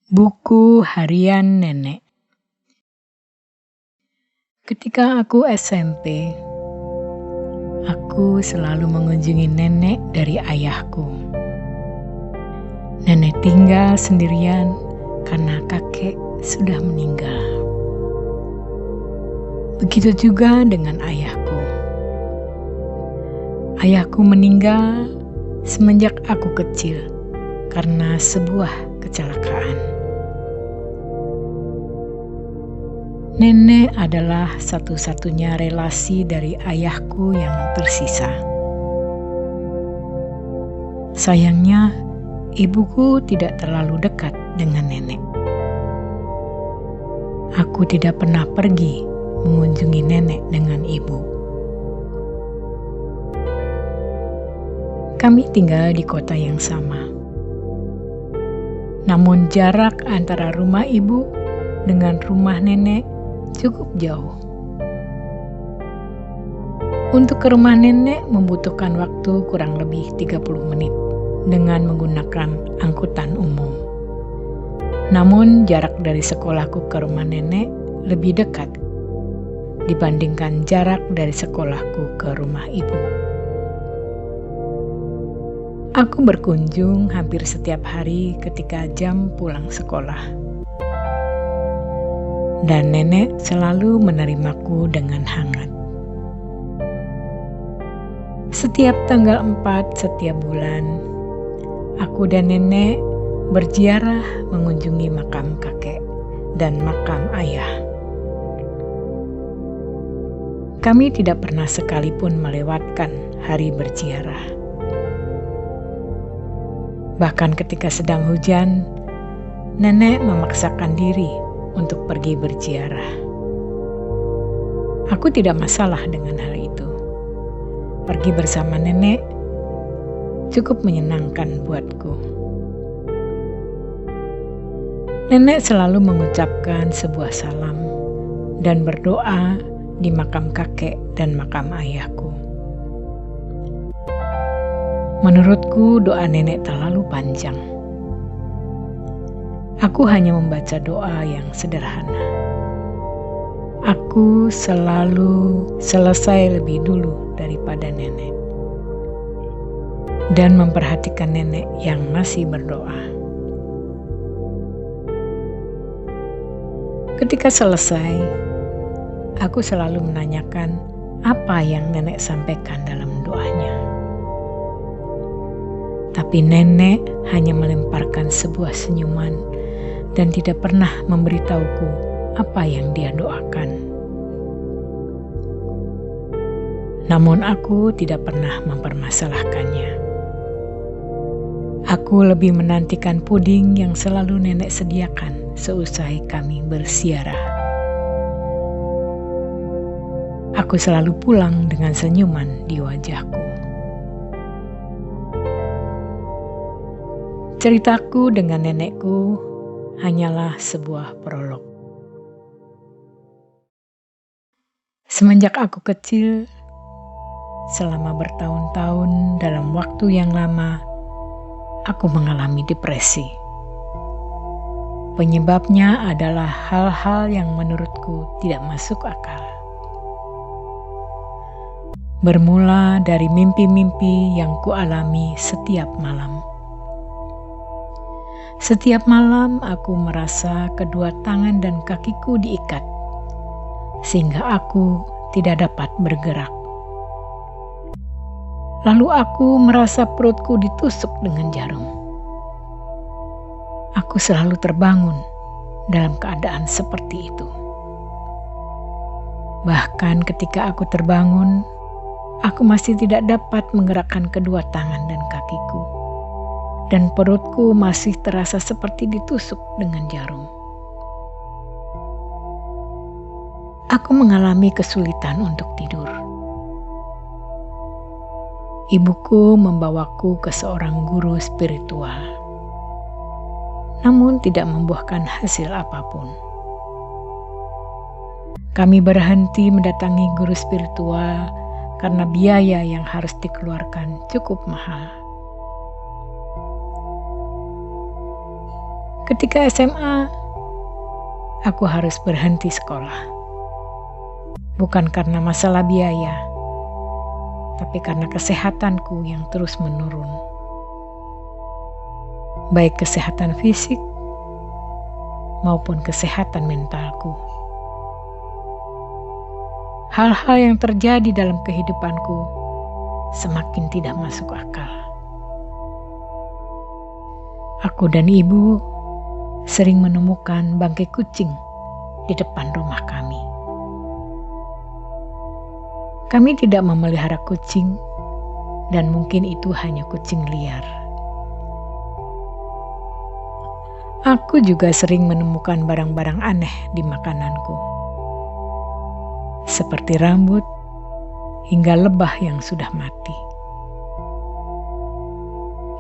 Buku harian nenek. Ketika aku SMP, aku selalu mengunjungi nenek dari ayahku. Nenek tinggal sendirian karena kakek sudah meninggal. Begitu juga dengan ayahku. Ayahku meninggal semenjak aku kecil karena sebuah kecelakaan. Nenek adalah satu-satunya relasi dari ayahku yang tersisa. Sayangnya, ibuku tidak terlalu dekat dengan nenek. Aku tidak pernah pergi mengunjungi nenek dengan ibu. Kami tinggal di kota yang sama. Namun jarak antara rumah ibu dengan rumah nenek cukup jauh. Untuk ke rumah nenek membutuhkan waktu kurang lebih 30 menit dengan menggunakan angkutan umum. Namun jarak dari sekolahku ke rumah nenek lebih dekat dibandingkan jarak dari sekolahku ke rumah ibu. Aku berkunjung hampir setiap hari ketika jam pulang sekolah. Dan nenek selalu menerimaku dengan hangat. Setiap tanggal 4 setiap bulan, aku dan nenek berziarah mengunjungi makam kakek dan makam ayah. Kami tidak pernah sekalipun melewatkan hari berziarah. Bahkan ketika sedang hujan, nenek memaksakan diri untuk pergi berziarah. Aku tidak masalah dengan hal itu. Pergi bersama nenek cukup menyenangkan buatku. Nenek selalu mengucapkan sebuah salam dan berdoa di makam kakek dan makam ayahku. Menurutku doa nenek terlalu panjang. Aku hanya membaca doa yang sederhana. Aku selalu selesai lebih dulu daripada nenek dan memperhatikan nenek yang masih berdoa. Ketika selesai, aku selalu menanyakan apa yang nenek sampaikan dalam doanya. Tapi nenek hanya melemparkan sebuah senyuman dan tidak pernah memberitahuku apa yang dia doakan. Namun aku tidak pernah mempermasalahkannya. Aku lebih menantikan puding yang selalu nenek sediakan seusai kami berziarah. Aku selalu pulang dengan senyuman di wajahku. Ceritaku dengan nenekku hanyalah sebuah prolog. Semenjak aku kecil, selama bertahun-tahun dalam waktu yang lama, aku mengalami depresi. Penyebabnya adalah hal-hal yang menurutku tidak masuk akal. Bermula dari mimpi-mimpi yang kualami setiap malam. Setiap malam aku merasa kedua tangan dan kakiku diikat, sehingga aku tidak dapat bergerak. Lalu aku merasa perutku ditusuk dengan jarum. Aku selalu terbangun dalam keadaan seperti itu. Bahkan ketika aku terbangun, aku masih tidak dapat menggerakkan kedua tangan dan kakiku. Dan perutku masih terasa seperti ditusuk dengan jarum. Aku mengalami kesulitan untuk tidur. Ibuku membawaku ke seorang guru spiritual, namun tidak membuahkan hasil apapun. Kami berhenti mendatangi guru spiritual karena biaya yang harus dikeluarkan cukup mahal. Ketika SMA, aku harus berhenti sekolah. Bukan karena masalah biaya, tapi karena kesehatanku yang terus menurun. Baik kesehatan fisik maupun kesehatan mentalku. Hal-hal yang terjadi dalam kehidupanku semakin tidak masuk akal. Aku dan ibu sering menemukan bangkai kucing di depan rumah kami. Kami tidak memelihara kucing, dan mungkin itu hanya kucing liar. Aku juga sering menemukan barang-barang aneh di makananku, seperti rambut hingga lebah yang sudah mati.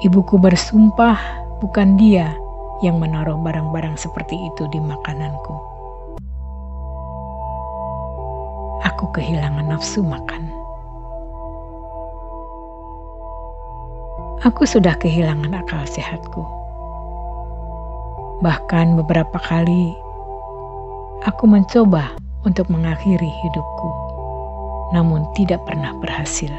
Ibuku bersumpah bukan dia yang menaruh barang-barang seperti itu di makananku. Aku kehilangan nafsu makan. Aku sudah kehilangan akal sehatku. Bahkan beberapa kali aku mencoba untuk mengakhiri hidupku, namun tidak pernah berhasil.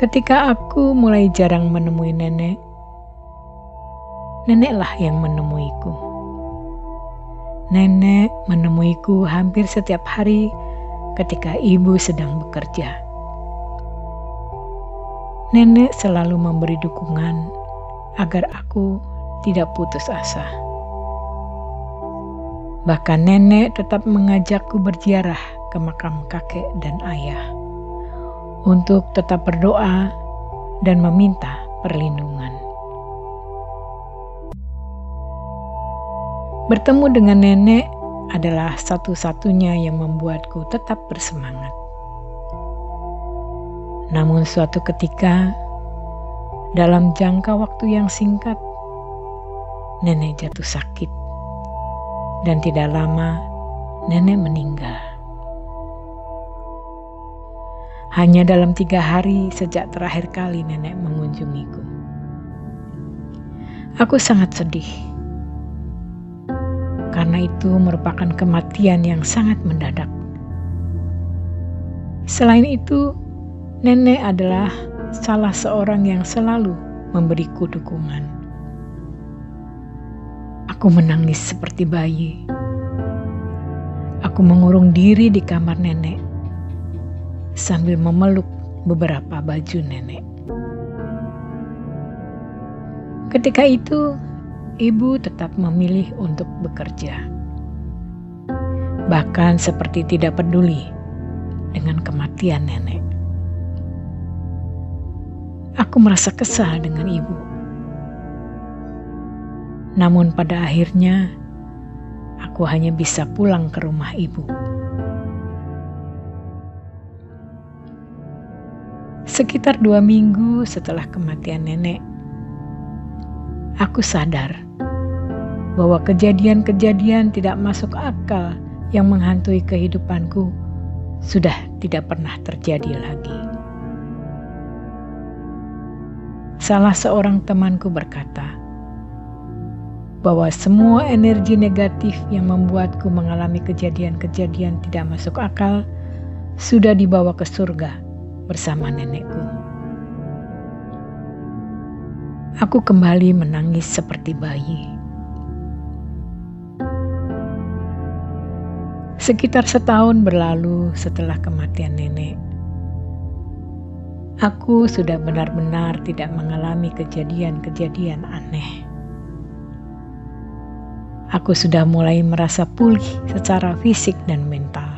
Ketika aku mulai jarang menemui nenek, neneklah yang menemuiku. Nenek menemuiku hampir setiap hari ketika ibu sedang bekerja. Nenek selalu memberi dukungan agar aku tidak putus asa. Bahkan nenek tetap mengajakku berziarah ke makam kakek dan ayah untuk tetap berdoa dan meminta perlindungan. Bertemu dengan nenek adalah satu-satunya yang membuatku tetap bersemangat. Namun suatu ketika, dalam jangka waktu yang singkat, nenek jatuh sakit, dan tidak lama nenek meninggal. Hanya dalam 3 hari sejak terakhir kali nenek mengunjungiku. Aku sangat sedih, karena itu merupakan kematian yang sangat mendadak. Selain itu, nenek adalah salah seorang yang selalu memberiku dukungan. Aku menangis seperti bayi. Aku mengurung diri di kamar nenek sambil memeluk beberapa baju nenek. Ketika itu, ibu tetap memilih untuk bekerja. Bahkan seperti tidak peduli dengan kematian nenek. Aku merasa kesal dengan ibu. Namun pada akhirnya, aku hanya bisa pulang ke rumah ibu. Sekitar 2 minggu setelah kematian nenek, aku sadar bahwa kejadian-kejadian tidak masuk akal yang menghantui kehidupanku sudah tidak pernah terjadi lagi. Salah seorang temanku berkata bahwa semua energi negatif yang membuatku mengalami kejadian-kejadian tidak masuk akal sudah dibawa ke surga bersama nenekku. Aku kembali menangis seperti bayi. Sekitar setahun berlalu setelah kematian nenek. Aku sudah benar-benar tidak mengalami kejadian-kejadian aneh. Aku sudah mulai merasa pulih secara fisik dan mental.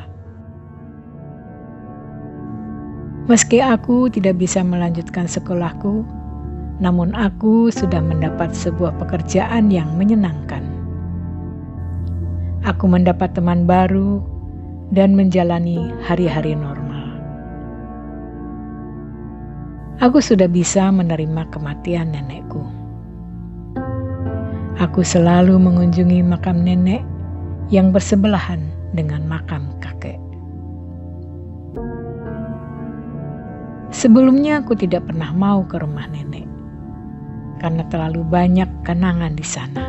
Meski aku tidak bisa melanjutkan sekolahku, namun aku sudah mendapat sebuah pekerjaan yang menyenangkan. Aku mendapat teman baru dan menjalani hari-hari normal. Aku sudah bisa menerima kematian nenekku. Aku selalu mengunjungi makam nenek yang bersebelahan dengan makam kakek. Sebelumnya aku tidak pernah mau ke rumah nenek, karena terlalu banyak kenangan di sana.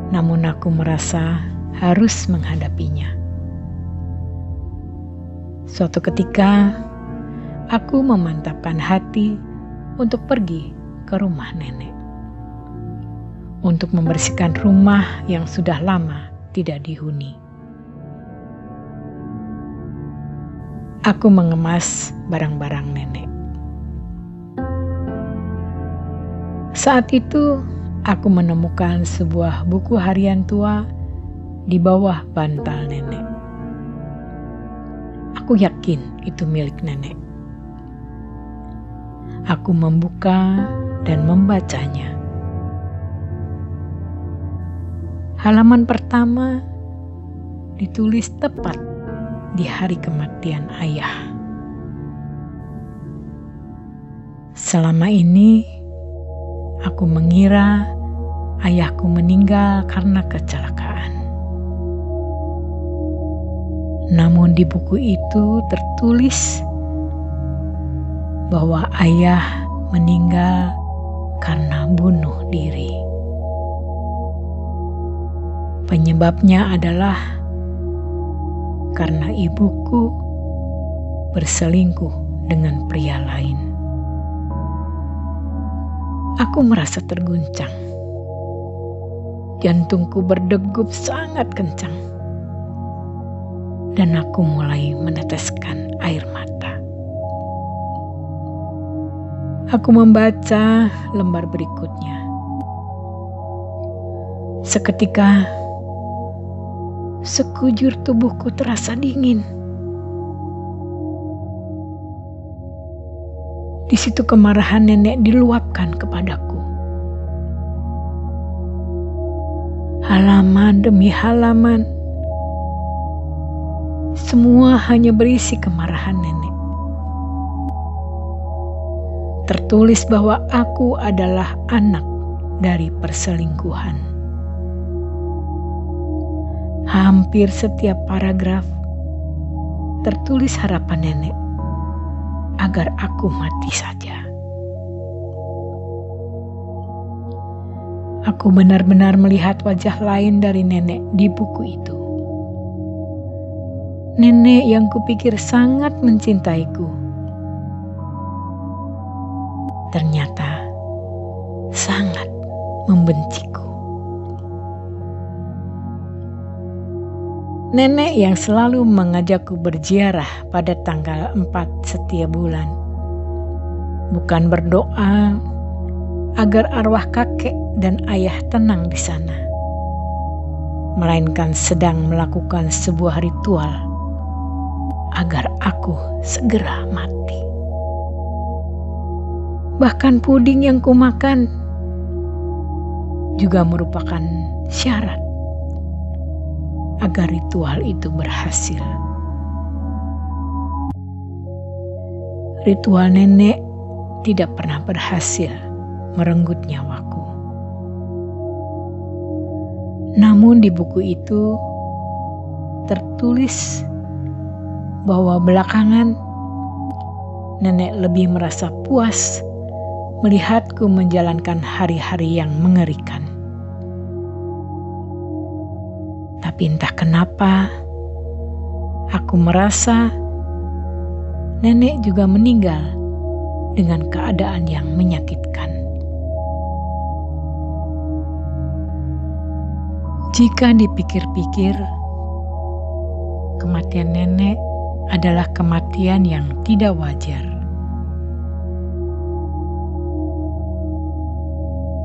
Namun aku merasa harus menghadapinya. Suatu ketika, aku memantapkan hati untuk pergi ke rumah nenek. Untuk membersihkan rumah yang sudah lama tidak dihuni. Aku mengemas barang-barang nenek. Saat itu, aku menemukan sebuah buku harian tua di bawah bantal nenek. Aku yakin itu milik nenek. Aku membuka dan membacanya. Halaman pertama ditulis tepat di hari kematian ayah. Selama ini, aku mengira ayahku meninggal karena kecelakaan. Namun di buku itu tertulis bahwa ayah meninggal karena bunuh diri. Penyebabnya adalah karena ibuku berselingkuh dengan pria lain. Aku merasa terguncang. Jantungku berdegup sangat kencang. Dan aku mulai meneteskan air mata. Aku membaca lembar berikutnya. Seketika, sekujur tubuhku terasa dingin. Di situ kemarahan nenek diluapkan kepadaku. Halaman demi halaman, semua hanya berisi kemarahan nenek. Tertulis bahwa aku adalah anak dari perselingkuhan. Hampir setiap paragraf tertulis harapan nenek agar aku mati saja. Aku benar-benar melihat wajah lain dari nenek di buku itu. Nenek yang kupikir sangat mencintaiku, ternyata sangat membenciku. Nenek yang selalu mengajakku berziarah pada tanggal 4 setiap bulan. Bukan berdoa agar arwah kakek dan ayah tenang di sana, melainkan sedang melakukan sebuah ritual agar aku segera mati. Bahkan puding yang kumakan juga merupakan syarat agar ritual itu berhasil. Ritual nenek tidak pernah berhasil merenggut nyawaku. Namun di buku itu tertulis bahwa belakangan nenek lebih merasa puas melihatku menjalankan hari-hari yang mengerikan. Tapi entah kenapa, aku merasa nenek juga meninggal dengan keadaan yang menyakitkan. Jika dipikir-pikir, kematian nenek adalah kematian yang tidak wajar.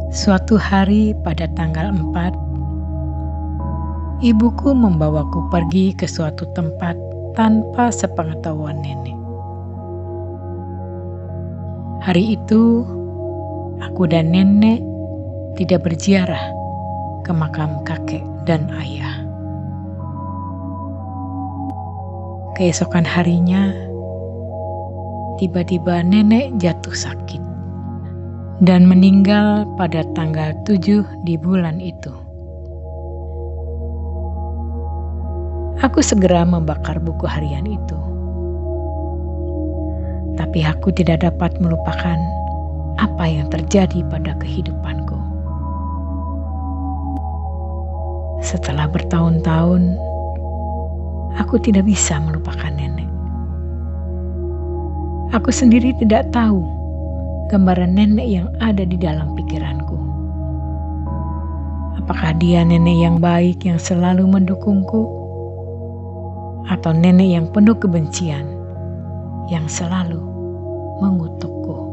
Suatu hari pada tanggal 4, ibuku membawaku pergi ke suatu tempat tanpa sepengetahuan nenek. Hari itu, aku dan nenek tidak berziarah ke makam kakek dan ayah. Keesokan harinya, tiba-tiba nenek jatuh sakit dan meninggal pada tanggal 7 di bulan itu. Aku segera membakar buku harian itu. Tapi aku tidak dapat melupakan apa yang terjadi pada kehidupanku. Setelah bertahun-tahun, aku tidak bisa melupakan nenek. Aku sendiri tidak tahu gambaran nenek yang ada di dalam pikiranku. Apakah dia nenek yang baik yang selalu mendukungku, atau nenek yang penuh kebencian yang selalu mengutukku?